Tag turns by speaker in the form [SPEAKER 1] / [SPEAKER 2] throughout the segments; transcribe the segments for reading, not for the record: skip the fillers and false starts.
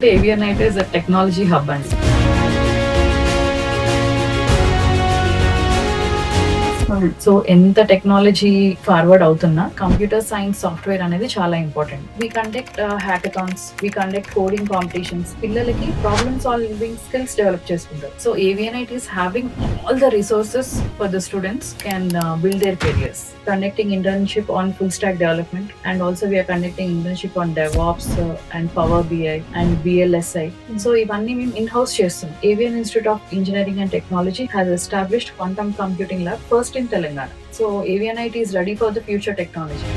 [SPEAKER 1] Avianite is a technology hub అండి. So ఎంత technology forward అవుతున్నా కంప్యూటర్ సైన్స్ సాఫ్ట్వేర్ అనేది చాలా important. We conduct hackathons, we conduct coding competitions, పిల్లలకి problem solving skills develop చేసుకుంటారు. So AVNIT is having all the resources for the students can build their careers. Conducting internship on full stack development, and also we are conducting internship on DevOps and Power BI and VLSI. So ఇవన్నీ మేము in-house చేస్తాం. AVN Institute of Engineering and Technology has established quantum computing lab first in Telangana. So AVNIT is ready for the future technology.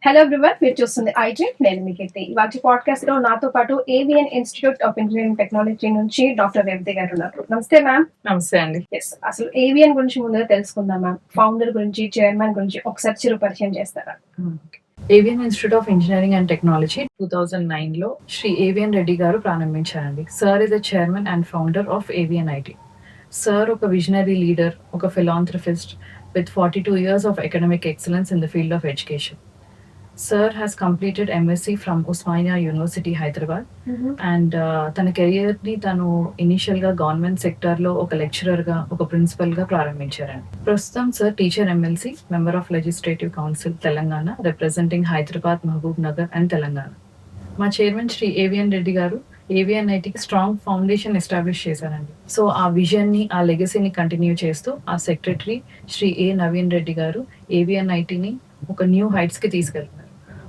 [SPEAKER 2] Hello everyone, మీరు చూస్తుంది ఐడ్రీమ్. నేను మీ కీర్తి. ఇవాళ podcast లో నాతో పాటు AVN institute of engineering technology నుంచి doctor Revathi గారు ఉన్నారు. నమస్తే మ్యామ్.
[SPEAKER 1] నమస్తే అండి.
[SPEAKER 2] ఎస్, అసలు ఏవిఎన్ గురించి ముందుగా తెలుసుకుందాం మ్యామ్. ఫౌండర్ గురించి, చైర్మన్ గురించి ఒకసారి చిరు పరిచయం చేస్తారా?
[SPEAKER 1] AVN institute of engineering and technology 2009 లో శ్రీ ఏవిఎన్ రెడ్డి గారు ప్రారంభించారండి. Sir is the chairman and founder of AVNIT. Sir ఒక విజనరీ లీడర్, ఒక philanthropist with 42 years of academic excellence in the field of education. Sir has completed MSc from Osmania University, Hyderabad. And తన career ని తను initial గా government sector లో ఒక lecturer గా, ఒక ప్రిన్సిపల్ గా ప్రారంభించారండి. ప్రస్తుతం sir teacher MLC, member of legislative council Telangana, representing Hyderabad, Mahabubnagar and Telangana. మా చైర్మన్ శ్రీ ఏవిఎన్ రెడ్డి గారు ఏవిఎన్ఐటికి స్ట్రాంగ్ ఫౌండేషన్ ఎస్టాబ్లిష్ చేశారండి. సో ఆ విజన్ ని, ఆ లెగసీని కంటిన్యూ చేస్తూ ఆ సెక్రటరీ శ్రీ ఏ నవీన్ రెడ్డి గారు ఏవిఎన్ఐటిని ఒక న్యూ హైట్స్ కి తీసుకెళ్తున్నారు.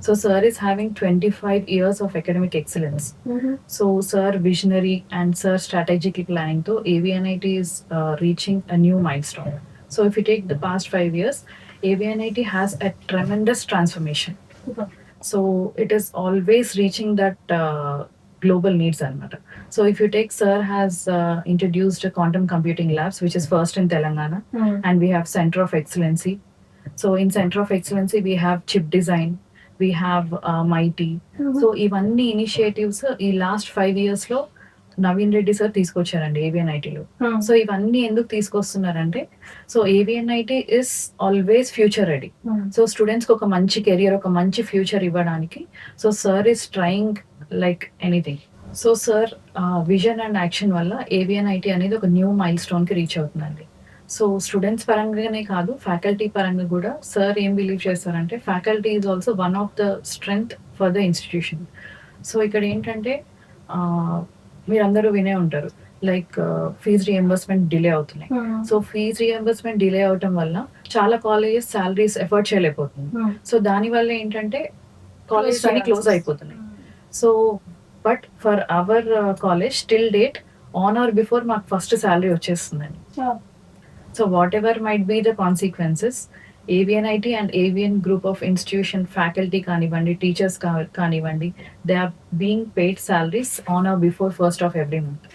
[SPEAKER 1] So sir is having 25 years of academic excellence. So sir visionary and sir strategic planning to AVNIT is reaching a new milestone. So if you take the past 5 years, AVNIT has a tremendous transformation. So it is always reaching that global needs anamata. So if you take, sir has introduced a quantum computing labs, which is first in Telangana, and we have center of excellency. So in center of excellency we have chip design, we have MIT. So ఇవన్నీ initiatives ఈ last 5 years లో Naveen Reddy sir తీసుకొచ్చారండి ఏవిఎన్ఐటీలో. So ఇవన్నీ ఎందుకు తీసుకొస్తున్నారంటే, so AVNIT is always future ready. So students కి ఒక మంచి కెరియర్, ఒక మంచి ఫ్యూచర్ ఇవ్వడానికి so sir is trying like anything. So sir vision and action వల్ల ఏవిఎన్ఐటీ అనేది ఒక న్యూ మైల్ స్టోన్ కి రీచ్ అవుతుందండి. సో స్టూడెంట్స్ పరంగానే కాదు, ఫ్యాకల్టీ పరంగా కూడా సార్ ఏం బిలీవ్ చేస్తారంటే, faculty is also one of the strength for the institution. So ఇక్కడ ఏంటంటే మీరందరూ వినే ఉంటారు, లైక్ ఫీజ్ రియంబర్స్మెంట్ డిలే అవుతున్నాయి. సో ఫీజ్ రియంబర్స్మెంట్ డిలే అవటం వల్ల చాలా కాలేజెస్ సాలరీస్ ఎఫర్ట్ చేయలేకపోతుంది. సో దాని వల్ల ఏంటంటే కాలేజెస్ అన్ని క్లోజ్ అయిపోతున్నాయి. So but for hour college still date on are before మాకు ఫస్ట్ సాలరీ వచ్చేస్తుందండి. So whatever might be the consequences, AVNIT and AVN group of institution faculty kanivandi, teachers kanivandi, they are being paid salaries on or before 1st of every month.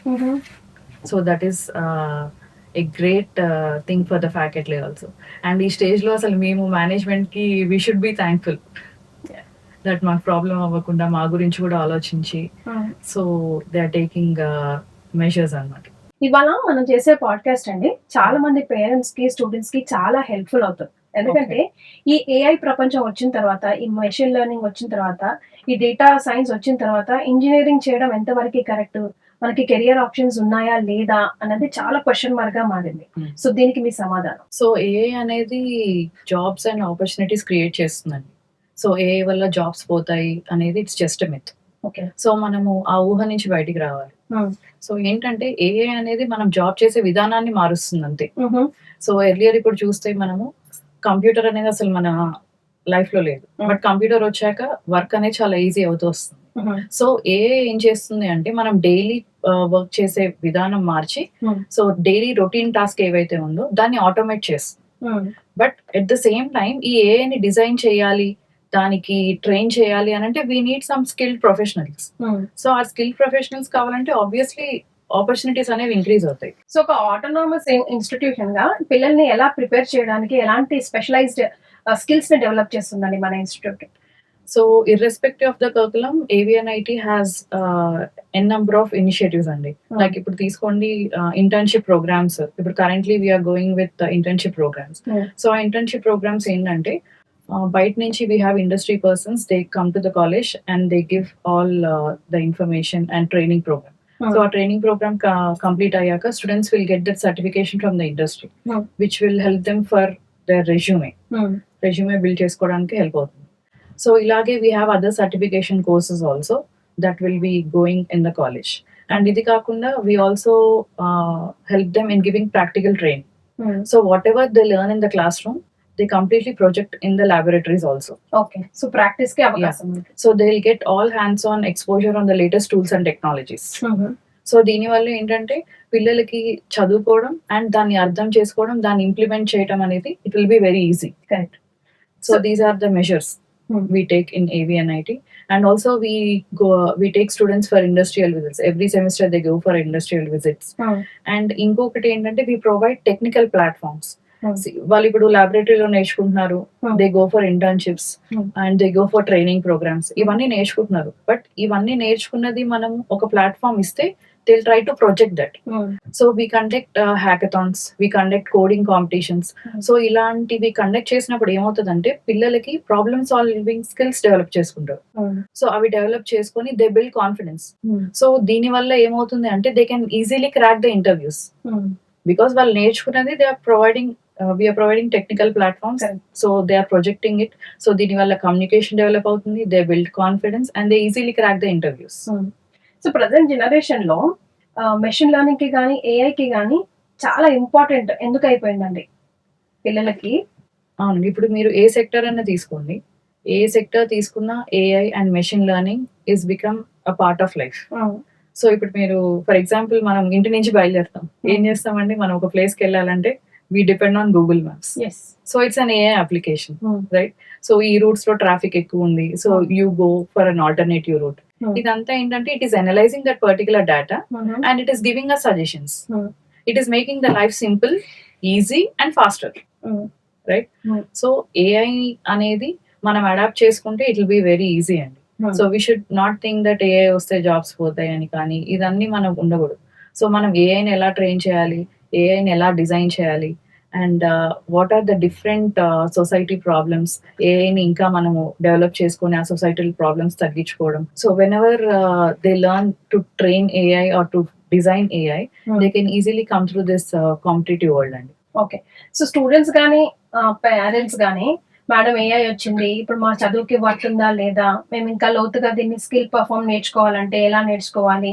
[SPEAKER 1] So that is a great thing for the faculty also. And ee stage lo asalu memu management ki we should be thankful that మా problem అవ్వకుండా మా గురించి కూడా ఆలోచించి so they are taking measures అన్నమాట.
[SPEAKER 2] ఇవాళ మనం చేసే పాడ్కాస్ట్ అండి చాలా మంది పేరెంట్స్ కి, స్టూడెంట్స్ కి చాలా హెల్ప్ఫుల్ అవుతుంది. ఎందుకంటే ఈ ఏఐ ప్రపంచం వచ్చిన తర్వాత, ఈ మెషిన్ లెర్నింగ్ వచ్చిన తర్వాత, ఈ డేటా సైన్స్ వచ్చిన తర్వాత ఇంజనీరింగ్ చేయడం ఎంతవరకు కరెక్ట్, మనకి కెరియర్ ఆప్షన్స్ ఉన్నాయా లేదా అన్నది చాలా క్వశ్చన్ మార్క్ గా మారింది. సో దీనికి మీ సమాధానం?
[SPEAKER 1] సో ఏఐ అనేది జాబ్స్ అండ్ ఆపర్చునిటీస్ క్రియేట్ చేస్తుందండి. సో ఏఐ వల్ల జాబ్స్ పోతాయి అనేది ఇట్స్ జస్ట్ మిత్. సో మనము ఆ ఊహ నుంచి బయటికి రావాలి. సో ఏంటంటే ఏఐ అనేది మనం జాబ్ చేసే విధానాన్ని మారుస్తుంది అంతే. సో ఎర్లియర్ ఇప్పుడు చూస్తే మనము కంప్యూటర్ అనేది అసలు మన లైఫ్ లో లేదు, బట్ కంప్యూటర్ వచ్చాక వర్క్ అనేది చాలా ఈజీ అవుతూ వస్తుంది. సో ఏఐ ఏం చేస్తుంది అంటే మనం డైలీ వర్క్ చేసే విధానం మార్చి, సో డైలీ రొటీన్ టాస్క్ ఏవైతే ఉందో దాన్ని ఆటోమేట్ చేస్తుంది. But at the same time ఈ ఏఐని డిజైన్ చేయాలి, దానికి ట్రైన్ చేయాలి అని అంటే we need some skilled professionals. So ఆ స్కిల్డ్ ప్రొఫెషనల్స్ కావాలంటే ఆబ్వియస్లీ ఆపర్చునిటీస్ అనేవి ఇంక్రీజ్ అవుతాయి.
[SPEAKER 2] సో ఒక ఆటోనామస్ ఇన్స్టిట్యూషన్ గా పిల్లల్ని ఎలా ప్రిపేర్ చేయడానికి ఎలాంటి స్పెషలైజ్డ్ స్కిల్స్ ని డెవలప్ చేస్తుందండి మన institute?
[SPEAKER 1] So irrespective of the curriculum, AVNIT has n number of initiatives అండి. లైక్ ఇప్పుడు తీసుకోండి ఇంటర్న్షిప్ ప్రోగ్రామ్స్. ఇప్పుడు currently we're going with internship programs. So ఆ ఇంటర్న్షిప్ ప్రోగ్రామ్స్ ఏంటంటే బయట నుంచి we have industry persons, they come to the college and they give all the information and training program. So ఆ training program complete అయ్యాక students will get that certification from the industry, which will help them for their resume build చేసుకోవడానికి help అవుతుంది. So ఇలాగే we have other certification courses also that will be going in the college. And ఇది కాకుండా we also help them in giving practical training. So what ever they learn in the class room, they completely project in the laboratories also.
[SPEAKER 2] Okay, so practice ki avakasam undi.
[SPEAKER 1] So they'll get all hands on exposure on the latest tools and technologies. So దీనివల్ల ఏంటంటే పిల్లలకి చదువుకోవడం and దాన్ని అర్థం చేసుకోవడం, దాన్ని implement చేయడం అనేది it will be very easy.
[SPEAKER 2] Correct.
[SPEAKER 1] So these are the measures we take in AVNIT. And also we take students for industrial visits. Every semester they go for industrial visits. And ఇంకొకటి ఏంటంటే we provide technical platforms. వాళ్ళు ఇప్పుడు లాబొరేటరీలో నేర్చుకుంటున్నారు, they go for internships and they go for training programs, ఇవన్నీ నేర్చుకుంటున్నారు. But ఇవన్నీ నేర్చుకున్నది మనం ఒక ప్లాట్ఫామ్ ఇస్తే they try to project that. So we conduct hackathons, we conduct coding competitions. So ఇలాంటివి కండక్ట్ చేసినప్పుడు ఏమవుతుందంటే పిల్లలకి ప్రాబ్లమ్ సాల్వింగ్ స్కిల్స్ డెవలప్ చేసుకుంటారు. సో అవి డెవలప్ చేసుకొని దే బిల్డ్ కాన్ఫిడెన్స్. సో దీని వల్ల ఏమవుతుంది అంటే they can easily crack the interviews, because వాళ్ళు నేర్చుకున్నది they are providing, we are providing technical platforms. So they are projecting it. So దీని వల్ల కమ్యూనికేషన్ డెవలప్ అవుతుంది, they build confidence and they easily crack the interviews.
[SPEAKER 2] So present generation లో machine learning కి కానీ AI కి కానీ చాలా important ఎందుకు అయిపోయిందండి పిల్లలకి?
[SPEAKER 1] అవునండి, ఇప్పుడు మీరు ఏ సెక్టర్ అన్న తీసుకోండి, ఏ సెక్టర్ తీసుకున్నా AI and machine learning is become a part of life. So ఇప్పుడు మీరు ఫర్ ఎగ్జాంపుల్ మనం ఇంటి నుంచి బయలుదేరుతాం, ఏం చేస్తామండి, మనం ఒక ప్లేస్కి వెళ్ళాలంటే we depend on Google Maps.
[SPEAKER 2] Yes.
[SPEAKER 1] So it's an AI application, right? So ఈ రూట్స్ లో ట్రాఫిక్ ఎక్కువ ఉంది, so you go for an alternative route. ఇదంతా ఏంటంటే it is analyzing that particular data and it is giving us suggestions. It is making the life simple, easy and faster, right? So AI అనేది మనం adapt చేసుకుంటే it will be very easy అండి. So we should not think that AI వస్తే jobs పోతాయని, కానీ ఇదన్నీ మనం ఉండకూడదు. సో మనం ఏఐని ఎలా ట్రైన్ చేయాలి, ఏఐని ఎలా డిజైన్ చేయాలి, and what are the different society problems, ఏఐని ఇంకా మనము డెవలప్ చేసుకొని ఆ సొసైటల్ ప్రాబ్లమ్స్ తగ్గించుకోవడం. So whenever they learn to train AI or to design AI, they can easily come through this competitive world అండి.
[SPEAKER 2] Okay, so students కానీ parents కానీ madam AI వచ్చింది, ఇప్పుడు మా చదువుకి పడుతుందా లేదా, మేము ఇంకా లోతుగా దీన్ని స్కిల్ పర్ఫామ్ నేర్చుకోవాలంటే ఎలా నేర్చుకోవాలి,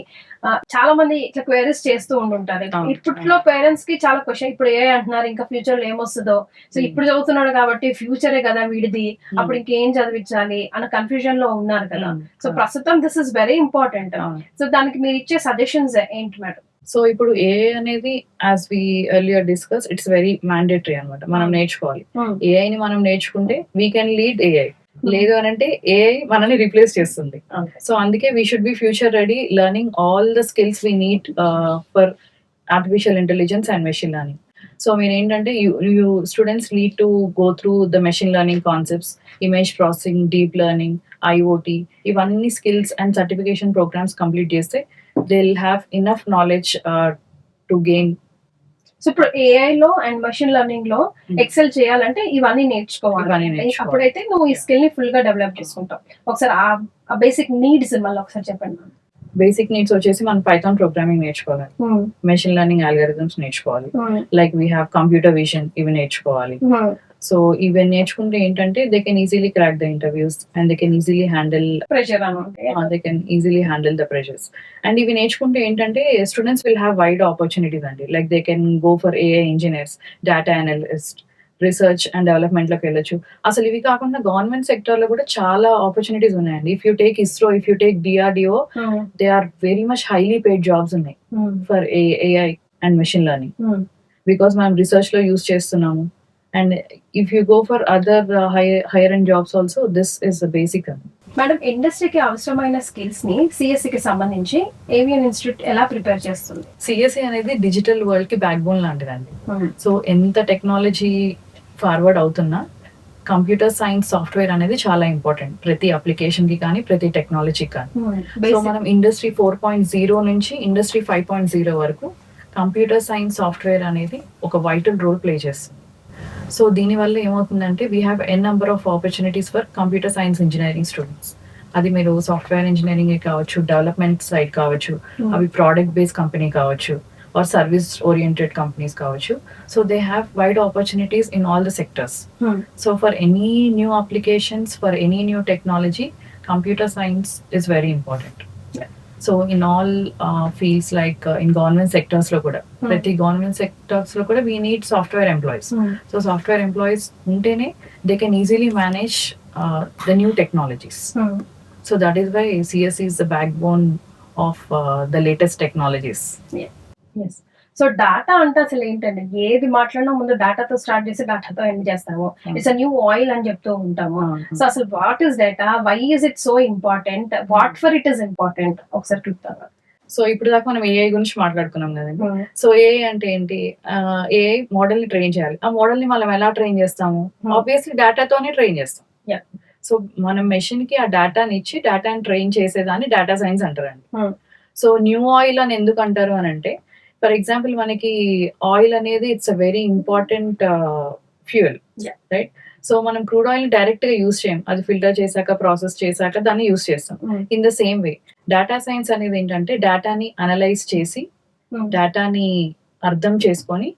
[SPEAKER 2] చాలా మంది ఇట్లా క్వైరీస్ చేస్తూ ఉంటుంటారు. ఇప్పట్లో పేరెంట్స్ కి చాలా క్వశ్చన్, ఇప్పుడు ఏ అంటున్నారు ఇంకా ఫ్యూచర్ లో ఏమొస్తుందో, సో ఇప్పుడు చదువుతున్నాడు కాబట్టి ఫ్యూచరే కదా వీడిది, అప్పుడు ఇంకేం చదివించాలి అన్న కన్ఫ్యూజన్ లో ఉన్నారు కదా. సో ప్రస్తుతం this is very important. So దానికి మీరు ఇచ్చే సజెషన్స్ ఏంటి మేడం?
[SPEAKER 1] సో ఇప్పుడు ఏఐ అనేది as we earlier discuss, it's very mandatory అనమాట, మనం నేర్చుకోవాలి. ఏఐని మనం నేర్చుకుంటే వీ కెన్ లీడ్ ఏఐ, లేదు అని అంటే ఏఐ మనల్ని రిప్లేస్ చేస్తుంది. సో అందుకే we should be future ready, learning all the skills we need for artificial intelligence and machine learning. So మీరు ఏంటంటే you students need to go through the machine learning concepts, image processing, deep learning, IoT, ఇవన్నీ skills and certification programs complete చేస్తే they'll have enough knowledge to gain.
[SPEAKER 2] So ఇప్పుడు AI లో and machine learning లో excel చేయాలంటే ఇవన్నీ నేర్చుకోవాలి, అప్పుడైతే నువ్వు ఈ స్కిల్ ని ఫుల్ గా డెవలప్ చేసుకుంటావు. ఒకసారి ఆ బేసిక్ నీడ్స్ మళ్ళీ ఒకసారి చెప్పండి.
[SPEAKER 1] బేసిక్ నీడ్స్ వచ్చేసి మనం పైథాన్ ప్రోగ్రామింగ్ నేర్చుకోవాలి, మెషిన్ లెర్నింగ్ అల్గారిథమ్స్ నేర్చుకోవాలి, like we have computer vision, ఇవి నేర్చుకోవాలి. సో ఇవి నేర్చుకుంటే ఏంటంటే they can easily crack the interviews and they can easily handle
[SPEAKER 2] pressure,
[SPEAKER 1] they can easily handle the pressures. And ఇవి నేర్చుకుంటే ఏంటంటే students will have wide opportunities అండి, like they can go for AI engineers, data analyst, research and development లోకి వెళ్ళొచ్చు. అసలు ఇవి కాకుండా government sector లో కూడా చాలా ఆపర్చునిటీస్ ఉన్నాయండి. If you take ISRO, if you take DRDO, they are very much highly paid jobs ఉన్నాయి for AI and machine learning, because మనం రీసెర్చ్ లో యూస్ చేస్తున్నాము. And if you go for other higher end jobs also, this is the basic.
[SPEAKER 2] Madam, ఇండస్ట్రీకి అవసరమైన skills ని CSC కి సంబంధించి avian institute ఎలా ప్రిపేర్ చేస్తుంది?
[SPEAKER 1] సిఎస్సి అనేది డిజిటల్ వరల్డ్ కి బ్యాక్ బోన్ లాంటిదండి. సో ఎంత టెక్నాలజీ ఫార్వర్డ్ అవుతున్నా కంప్యూటర్ సైన్స్ సాఫ్ట్వేర్ అనేది చాలా ఇంపార్టెంట్ ప్రతి అప్లికేషన్ కి కానీ ప్రతి టెక్నాలజీకి కానీ. సో మనం ఇండస్ట్రీ 4.0 నుంచి ఇండస్ట్రీ 5.0 వరకు కంప్యూటర్ సైన్స్ సాఫ్ట్వేర్ అనేది ఒక వైటల్ రోల్ ప్లే చేస్తుంది. సో దీనివల్ల ఏమవుతుందంటే we have an number of opportunities for computer science engineering students. అది మీరు సాఫ్ట్వేర్ ఇంజనీరింగ్ కావచ్చు, డెవలప్మెంట్ సైడ్ కావచ్చు, అవి ప్రోడక్ట్ బేస్డ్ కంపెనీ కావచ్చు, ఆర్ సర్వీస్ ఓరియంటెడ్ కంపెనీస్ కావచ్చు. So they have wide opportunities in all the sectors. So for any new applications, for any new technology, computer science is very important. So in all fields like in government sectors లో కూడా, ప్రతి government sectors లో కూడా we need software employees. So software employees ఉంటేనే they can easily manage the new technologies. So that is why CSE is the backbone of the latest technologies.
[SPEAKER 2] Yes. So data అంటే అసలు ఏంటండి? ఏది మాట్లాడినా ముందు డాటాతో స్టార్ట్ చేసి డాటాతో ఎండ్ చేస్తాము. ఇట్స్ అ న్యూ ఆయిల్ అని చెప్తూ ఉంటాము. సో అసలు what is data, why is it so important, what for it is important, ఒకసారి క్లుప్తారా?
[SPEAKER 1] సో ఇప్పుడు దాకా మనం ఏఐ గురించి మాట్లాడుకున్నాం కదండి. సో ఏఐ అంటే ఏంటి? ఏఐ మోడల్ ని ట్రైన్ చేయాలి. ఆ మోడల్ ని మనం ఎలా ట్రైన్ చేస్తాము? ఆబ్వియస్లీ డేటాతోనే ట్రైన్ చేస్తాం. సో మనం మెషిన్ కి ఆ డేటాని ఇచ్చి డేటాని ట్రైన్ చేసేదాన్ని డేటా సైన్స్ అంటారండి. సో న్యూ ఆయిల్ అని ఎందుకు అంటారు అని అంటే, ఫర్ ఎగ్జాంపుల్ మనకి ఆయిల్ అనేది it's a very important fuel, right? So మనం క్రూడ్ ఆయిల్ ని డైరెక్ట్ గా యూస్ చేయం, అది ఫిల్టర్ చేశాక, ప్రాసెస్ చేశాక దాన్ని యూస్ చేస్తాం. In the same way data science అనేది ఏంటంటే డేటాని అనలైజ్ చేసి, డేటాని అర్థం చేసుకొని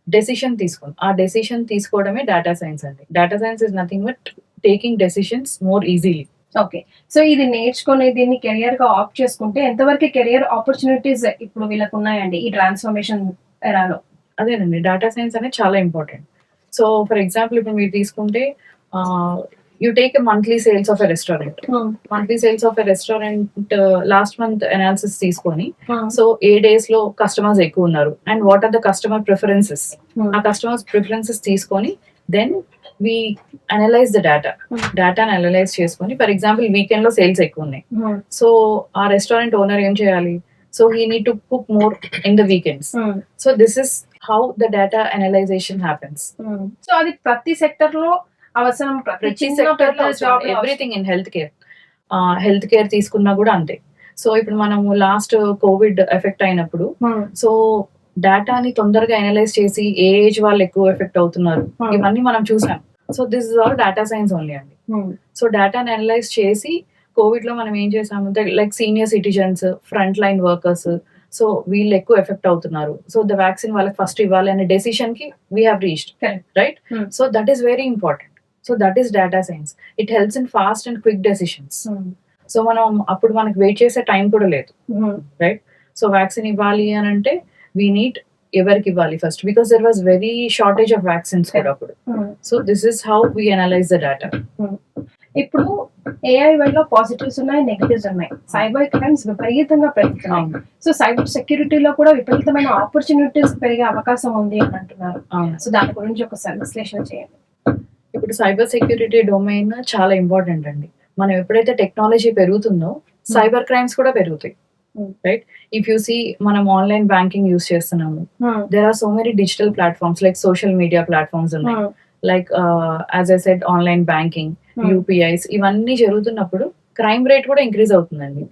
[SPEAKER 1] డెసిషన్ తీసుకోండి. ఆ డెసిషన్ తీసుకోవడమే డేటా సైన్స్ అండి. Data science is nothing but taking decisions more easily.
[SPEAKER 2] Okay. So ఇది నేర్చుకుని దీన్ని కెరియర్ గా ఆప్ట్ చేసుకుంటే ఎంతవరకు కెరియర్ ఆపర్చునిటీస్ ఇప్పుడు వీళ్ళకు ఉన్నాయండి ఈ ట్రాన్స్ఫర్మేషన్ ఎరాలో?
[SPEAKER 1] అదేనండి, డేటా సైన్స్ అనేది చాలా ఇంపార్టెంట్. సో ఫర్ ఎగ్జాంపుల్ ఇప్పుడు మీరు తీసుకుంటే you take a monthly sales of a restaurant. Monthly sales of a restaurant last month analysis తీసుకొని, సో ఏ డేస్ లో కస్టమర్స్ ఎక్కువ ఉన్నారు and what are the customer preferences, ఆ కస్టమర్స్ ప్రిఫరెన్సెస్ తీసుకొని దెన్ వి అనలైజ్ ద డేటాని analyse చేసుకొని, for example weekend లో సేల్స్ ఎక్కువ ఉన్నాయి. సో ఆ రెస్టారెంట్ ఓనర్ ఏం చేయాలి? So he need to cook more in the weekends. So this is how the data analysation happens.
[SPEAKER 2] So అది ప్రతి సెక్టర్ లో అవసరం, ప్రతి సెక్టర్ లో
[SPEAKER 1] ఎవ్రీథింగ్ ఇన్ హెల్త్ కేర్ తీసుకున్నా కూడా అంతే. సో ఇప్పుడు మనము లాస్ట్ కోవిడ్ ఎఫెక్ట్ అయినప్పుడు, సో డేటాని తొందరగా అనలైజ్ చేసి ఏ ఏజ్ వాళ్ళు ఎక్కువ ఎఫెక్ట్ అవుతున్నారు ఇవన్నీ మనం చూసాం. So this is all data science only అండి. సో డేటాని అనలైజ్ చేసి కోవిడ్ లో మనం ఏం చేసాము, like senior citizens, front line workers, so వీళ్ళు ఎక్కువ ఎఫెక్ట్ అవుతున్నారు, సో ద వ్యాక్సిన్ వాళ్ళకి ఫస్ట్ ఇవ్వాలి అనే డెసిషన్ కి we have reached, right? So that is very important. So that is data science. It helps in fast and quick decisions. So మనం అప్పుడు మనకి వెయిట్ చేసే టైం కూడా లేదు, రైట్? సో వ్యాక్సిన్ ఇవ్వాలి అని అంటే వీ నీడ్ ఎవరికి ఇవ్వాలి first, because there was very shortage of vaccines కూడా అప్పుడు. So this is how we analyse the data.
[SPEAKER 2] ఇప్పుడు ఏఐ వల్ల పాజిటివ్స్ ఉన్నాయి, నెగటివ్స్ ఉన్నాయి. సైబర్ క్రైమ్స్ విపరీతంగా పెరుగుతున్నాయి. సో సైబర్ సెక్యూరిటీలో కూడా విపరీతమైన ఆపర్చునిటీస్ పెరిగే అవకాశం ఉంది అని అంటున్నారు. సో దాని గురించి ఒకసారి విశ్లేషణ చేయండి.
[SPEAKER 1] ఇప్పుడు సైబర్ సెక్యూరిటీ డొమైన్ చాలా ఇంపార్టెంట్ అండి. మనం ఎప్పుడైతే టెక్నాలజీ పెరుగుతుందో సైబర్ క్రైమ్స్ కూడా పెరుగుతాయి, రైట్? ఇఫ్ యూ సీ మనం ఆన్లైన్ బ్యాంకింగ్ యూస్ చేస్తున్నాము, there are so many digital platforms like social media platforms ఉన్నాయి, like as I said online banking, UPIs, ఇవన్నీ జరుగుతున్నప్పుడు క్రైమ్ రేట్ కూడా ఇంక్రీజ్ అవుతుందండి.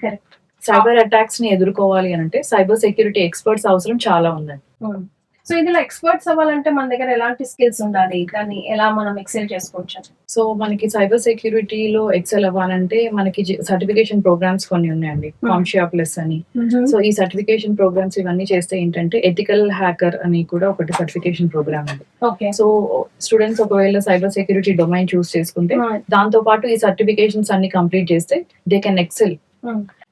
[SPEAKER 1] సైబర్ అటాక్స్ ని ఎదుర్కోవాలి అని అంటే సైబర్ సెక్యూరిటీ ఎక్స్పర్ట్స్ అవసరం చాలా ఉందండి.
[SPEAKER 2] సో ఇందులో ఎక్స్పర్ట్స్ అవ్వాలంటే మన దగ్గర ఎలాంటి స్కిల్స్ ఉండాలి, దాన్ని ఎలా మనం ఎక్సెల్ చేసుకోవచ్చు?
[SPEAKER 1] సో మనకి సైబర్ సెక్యూరిటీలో ఎక్సెల్ అవ్వాలంటే మనకి సర్టిఫికేషన్ ప్రోగ్రామ్స్ కొన్ని ఉన్నాయండి, కాంషియా ప్లస్ అని. సో ఈ సర్టిఫికేషన్ ప్రోగ్రామ్స్ ఇవన్నీ చేస్తే ఏంటంటే ఎథికల్ హ్యాకర్ అని కూడా ఒకటి సర్టిఫికేషన్ ప్రోగ్రామ్ ఉంది. సో స్టూడెంట్స్ ఒకవేళ సైబర్ సెక్యూరిటీ డొమైన్ చూస్ చేసుకుంటే దాంతో పాటు ఈ సర్టిఫికేషన్స్ అన్ని కంప్లీట్ చేస్తే they can XL,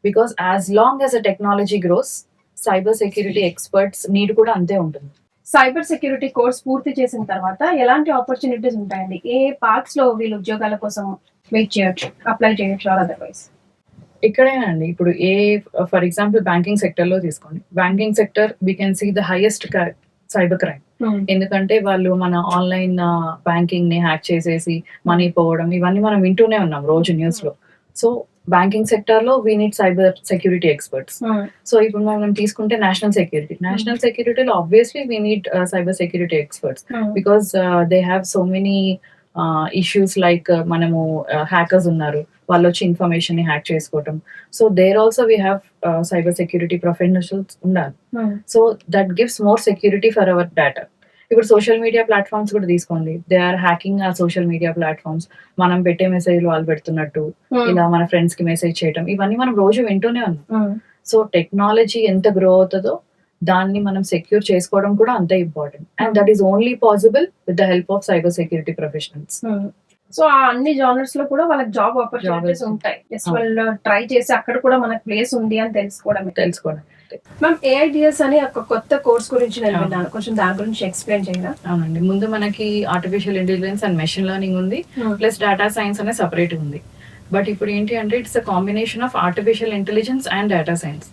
[SPEAKER 1] because as long as a technology gross cyber security experts need కూడా అంతే ఉంటుంది.
[SPEAKER 2] సైబర్ సెక్యూరిటీ కోర్స్ పూర్తి చేసిన తర్వాత ఎలాంటి ఆపర్చునిటీస్ ఉంటాయండి? ఏ పార్ట్స్ లో వీళ్ళు ఉద్యోగాల కోసం వెయిట్ చేయొచ్చు, అప్లై చేయొచ్చు ఆర్ అదర్వైజ్?
[SPEAKER 1] ఇక్కడేనండి, ఇప్పుడు ఫర్ ఎగ్జాంపుల్ బ్యాంకింగ్ సెక్టర్ లో తీసుకోండి. Banking sector we can see the highest cyber crime. ఎందుకంటే వాళ్ళు మన ఆన్లైన్ బ్యాంకింగ్ ని హ్యాక్ చేసేసి మనీ పోవడం ఇవన్నీ మనం వింటూనే ఉన్నాం రోజు న్యూస్ లో. సో బ్యాంకింగ్ సెక్టర్ లో we need cyber security experts. So ఇప్పుడు మనం తీసుకుంటే నేషనల్ సెక్యూరిటీలో obviously we need cyber security experts, because they have so many issues like మనము హ్యాకర్స్ ఉన్నారు, వాళ్ళు వచ్చి ఇన్ఫర్మేషన్ ని హ్యాక్ చేసుకోవటం. So there also we have cyber security professionals ఉండాలి. So that gives more security for our data. ఇప్పుడు social media platforms కూడా తీసుకోండి, దే ఆర్ హ్యాకింగ్ ఆ సోషల్ మీడియా ప్లాట్ఫామ్స్. మనం పెట్టే మెసేజ్లు వాళ్ళు పెడుతున్నట్టు, ఇలా మన ఫ్రెండ్స్ కి మెసేజ్ చేయటం, ఇవన్నీ మనం రోజు వింటూనే ఉన్నాం. సో టెక్నాలజీ ఎంత గ్రో అవుతుందో దాన్ని మనం సెక్యూర్ చేసుకోవడం కూడా అంతే important, and that is only possible with the help of cyber security professionals.
[SPEAKER 2] So ఆ అన్ని జానర్స్ లో కూడా వాళ్ళకి జాబ్ ఆపర్చునిటీస్ ఉంటాయి. జస్ట్ వాళ్ళు ట్రై చేసి అక్కడ కూడా మనకు ప్లేస్ ఉంది అని తెలుసుకోవడం. మ్యామ్, ఏఐడిఎస్ అని ఒక కొత్త కోర్స్ గురించి నేను విన్నాను, కొంచెం దాని గురించి ఎక్స్ప్లెయిన్ చేయరా?
[SPEAKER 1] అవునండి, ముందు మనకి artificial intelligence and machine learning ఉంది, ప్లస్ డేటా సైన్స్ అనే సపరేట్ ఉంది. బట్ ఇప్పుడు ఏంటి అంటే it's a combination of artificial intelligence and data science.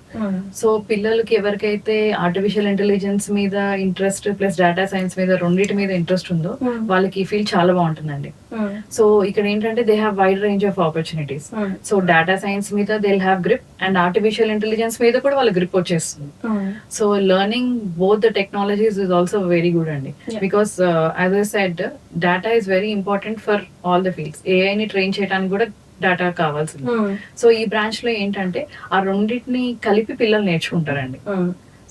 [SPEAKER 1] So పిల్లలకి ఎవరికైతే ఆర్టిఫిషియల్ ఇంటెలిజెన్స్ మీద ఇంట్రెస్ట్ ప్లస్ డేటా సైన్స్ మీద రెండింటి మీద ఇంట్రెస్ట్ ఉందో వాళ్ళకి ఈ ఫీల్డ్ చాలా బాగుంటుందండి. సో ఇక్కడ ఏంటంటే they have wide range of opportunities. So data science మీద they have grip, and artificial intelligence మీద కూడా వాళ్ళ గ్రిప్ వచ్చేస్తుంది. So learning both the technologies is also very good అండి, because as I said data is very important for all the fields. ఏఐని train చేయడానికి కూడా data కావాల్సింది. సో ఈ బ్రాంచ్ లో ఏంటంటే ఆ రెండింటిని కలిపి పిల్లలు నేర్చుకుంటారండి.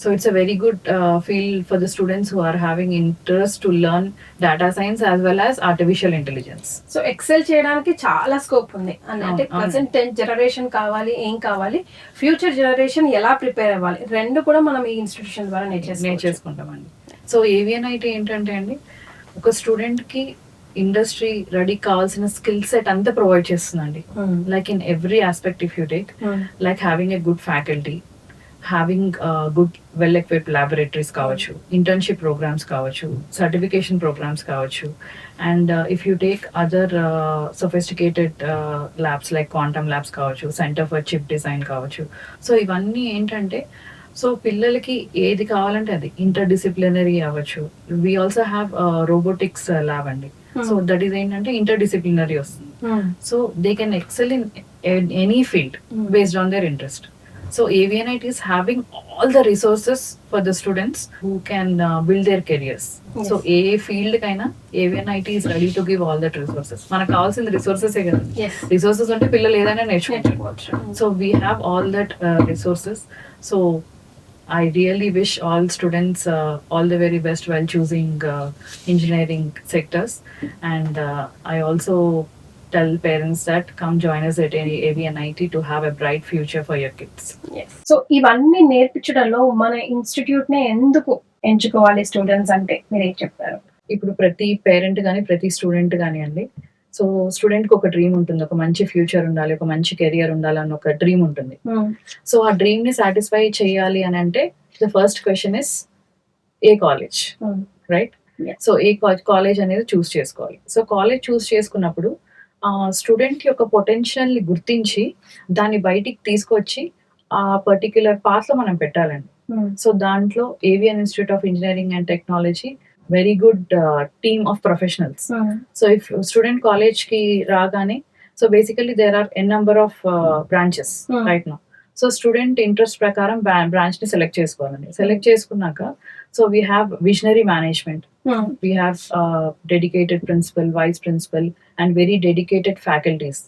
[SPEAKER 1] So it's a very good field for the students who are having interest to learn data science as well as artificial intelligence.
[SPEAKER 2] So excel చేయడానికి చాలా స్కోప్ ఉంది అంటే ప్రెసెంట్ 10th జనరేషన్ కావాలి, ఏం కావాలి, ఫ్యూచర్ జనరేషన్ ఎలా ప్రిపేర్ అవ్వాలి, రెండు కూడా మనం ఈ ఇన్స్టిట్యూషన్ ద్వారా
[SPEAKER 1] నేర్చేసుకుంటామండి. సో ఏవిఎన్ ఐటీ ఏంటంటే అండి, ఒక స్టూడెంట్ కి ఇండస్ట్రీ రెడీ కావాల్సిన స్కిల్ సెట్ అంతా ప్రొవైడ్ చేస్తుందండి. Like in every aspect if you take, like having a good faculty, having good well equipped laboratories కావచ్చు, ఇంటర్న్షిప్ ప్రోగ్రామ్స్ కావచ్చు, సర్టిఫికేషన్ ప్రోగ్రామ్స్ కావచ్చు, and if you take other sophisticated labs like quantum labs కావచ్చు, centre for chip design కావచ్చు. So ఇవన్నీ ఏంటంటే so పిల్లలకి ఏది కావాలంటే అది ఇంటర్ డిసిప్లినరీ అవ్వచ్చు. We also have robotics lab అండి. సో దట్ ఈస్ ఏంటంటే ఇంటర్ డిసిప్లినరీ వస్తుంది. So they can XL in any field based on their interest. So AVNIT is having all the resources for the students who can build their careers. Yes. So A field కైనా AVNIT is ready to give all that resources. మనకు కావాల్సిన resources కదా, resources ఉంటే పిల్లలు ఏదైనా నేర్చుకోవచ్చు. So we have all that resources. So I really wish all students all the very best while choosing engineering sectors, and I also tell parents that come join us at AVNIT to have a bright future for your kids.
[SPEAKER 2] Yes. So ఇవన్నీ నేర్పించడంలో మన institute నే ఎందుకు ఎంచుకోవాలి students అంటే మీరు ఏం చెప్తారు?
[SPEAKER 1] ఇప్పుడు ప్రతి పేరెంట్ కానీ ప్రతి స్టూడెంట్ కానీ అండి, సో స్టూడెంట్ కి ఒక డ్రీమ్ ఉంటుంది, ఒక మంచి ఫ్యూచర్ ఉండాలి, ఒక మంచి కెరియర్ ఉండాలి అని ఒక డ్రీమ్ ఉంటుంది. సో ఆ డ్రీమ్ ని సాటిస్ఫై చేయాలి అని అంటే the first question is a college, right? So A college అనేది చూస్ చేసుకోవాలి. సో కాలేజ్ చూస్ చేసుకున్నప్పుడు స్టూడెంట్ యొక్క పొటెన్షియల్ ని గుర్తించి దాన్ని బయటికి తీసుకొచ్చి ఆ పర్టిక్యులర్ పాత్ లో మనం పెట్టాలండి. సో దాంట్లో AVN institute of engineering and technology very good team of professionals. So if student college కి రాగానే, so basically there are N number of branches right now. So student interest ప్రకారం బ్రాంచ్ ని select చేసుకోవాలండి. Select చేసుకున్నాక so we have visionary management, we have dedicated principal, vice principal, and very dedicated faculties,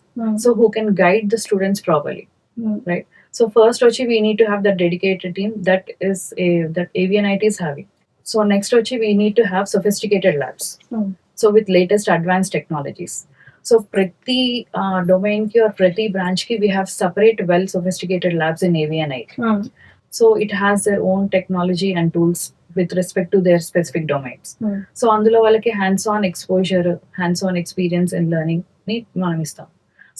[SPEAKER 1] so who can guide the students properly, right? So first we need to have that dedicated team that AVNIT is having. So next we need to have sophisticated labs, so with latest advanced technologies. So prati domain ki or prati branch ki we have separate well sophisticated labs in AVNIT. So it has their own technology and tools with respect to their specific domains. So అందులో వాళ్ళకి hands on exposure, hands on experience in learning ని మనం ఇస్తాం.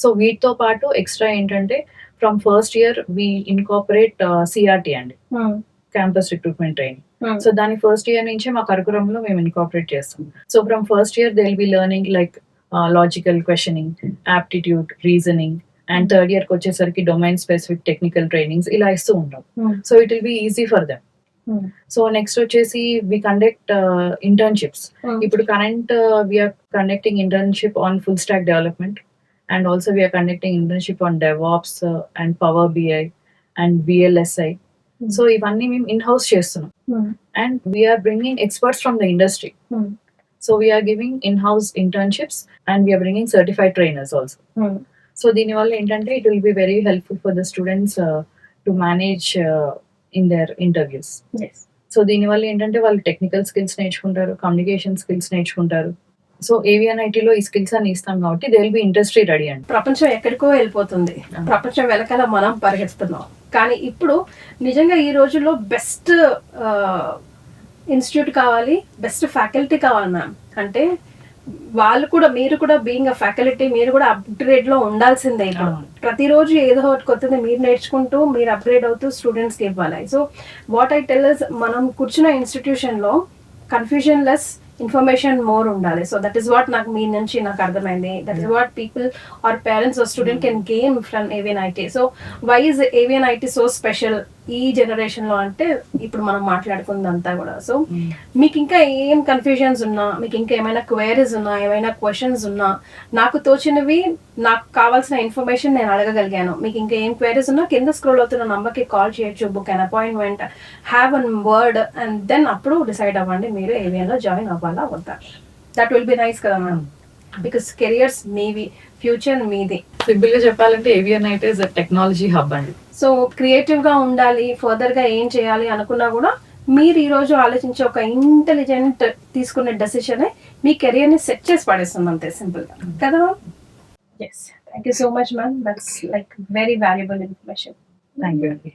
[SPEAKER 1] So వీటితో పాటు extra ఏంటంటే from first year we incorporate CRT అండి, campus recruitment training. So దాని ఫస్ట్ ఇయర్ నుంచే మా కరికులం లో మేము ఇన్కార్పొరేట్ చేస్తాం. So from first year they will be learning like logical questioning, aptitude, reasoning, and third year కి వచ్చేసరికి డొమైన్ స్పెసిఫిక్ టెక్నికల్ ట్రైనింగ్స్ ఇలా ఇస్తూ ఉంటాం. So it will be easy for them. So next వచ్చేసి we conduct internships. ఇప్పుడు current we are conducting internship on full stack development, and also we are conducting internship on devops and power BI and VLSI. So ఇవన్నీ మేము in house చేస్తున్నాం, and we are bringing experts from the industry. So we are giving in house internships and we are bringing certified trainers also. So దీనివల్ల ఏంటంటే it will be very helpful for the students to manage in their interviews.
[SPEAKER 2] Yes.
[SPEAKER 1] So దీనివల్ల ఏంటంటే వాళ్ళు technical skills నేర్చుకుంటారు, communication skills నేర్చుకుంటారు. So ఏవిఎన్ఐటీలో ఈ skills అన్ని ఇస్తాం కాబట్టి they will B industry ready అండి.
[SPEAKER 2] ప్రపంచం ఎక్కడికో వెళ్ళిపోతుంది, ప్రపంచం వెనకాల మనం పరిగెడుతున్నాం. కానీ ఇప్పుడు నిజంగా ఈ రోజుల్లో బెస్ట్ ఇన్స్టిట్యూట్ కావాలి, బెస్ట్ ఫ్యాకల్టీ కావాలి మ్యామ్. అంటే వాళ్ళు కూడా, మీరు కూడా బీయింగ్ అ ఫ్యాకల్టీ, మీరు కూడా అప్గ్రేడ్ లో ఉండాల్సిందే. ఇప్పుడు ప్రతిరోజు ఏదో ఒకటి కొత్తది మీరు నేర్చుకుంటూ, మీరు అప్గ్రేడ్ అవుతూ స్టూడెంట్స్ కి ఇవ్వాలి. So what I tell is, మనం కూర్చున్న ఇన్స్టిట్యూషన్ లో కన్ఫ్యూజన్ లెస్, ఇన్ఫర్మేషన్ మోర్ ఉండాలి. సో దట్ ఈస్ వాట్ నాకు మీ నుంచి నాకు అర్థమైంది. That is what people or parents or student can gain from AVNIT. So why is AVNIT so special ఈ జనరేషన్ లో అంటే ఇప్పుడు మనం మాట్లాడుకుందంతా కూడా. సో మీకు ఇంకా ఏం కన్ఫ్యూజన్స్ ఉన్నా, మీకు ఇంకా ఏమైనా క్వైరీస్ ఉన్నా, ఏమైనా క్వశ్చన్స్ ఉన్నా, నాకు తోచినవి, నాకు కావాల్సిన ఇన్ఫర్మేషన్ నేను అడగగలిగాను. మీకు ఇంకా ఏం క్వైరీస్ ఉన్నా కింద స్క్రోల్ అవుతున్న నంబర్కి కాల్ చేయొచ్చు, book an appointment, have an word, and then అప్పుడు డిసైడ్ అవ్వండి మీరు ఏవిఎన్ లో జాయిన్ అవ్వాలా వద్దా. దట్ విల్ బి నైస్ కదా మ్యామ్, బికాస్ కెరియర్స్ మీవి, ఫ్యూచర్ మీది.
[SPEAKER 1] సింపుల్ గా చెప్పాలంటే ఏవిఎన్ఐటీ ఇస్ టెక్నాలజీ హబ్ అండి.
[SPEAKER 2] సో క్రియేటివ్ గా ఉండాలి, ఫర్దర్ గా ఏం చేయాలి అనుకున్నా కూడా మీరు ఈ రోజు ఆలోచించే ఒక ఇంటెలిజెంట్ తీసుకునే డెసిషన్ మీ కెరియర్ ని సెట్ చేసి పడేస్తుంది, అంతే సింపుల్ గా కదా. Yes, thank you so much ma'am. That's like very valuable information.
[SPEAKER 1] Thank you అండి.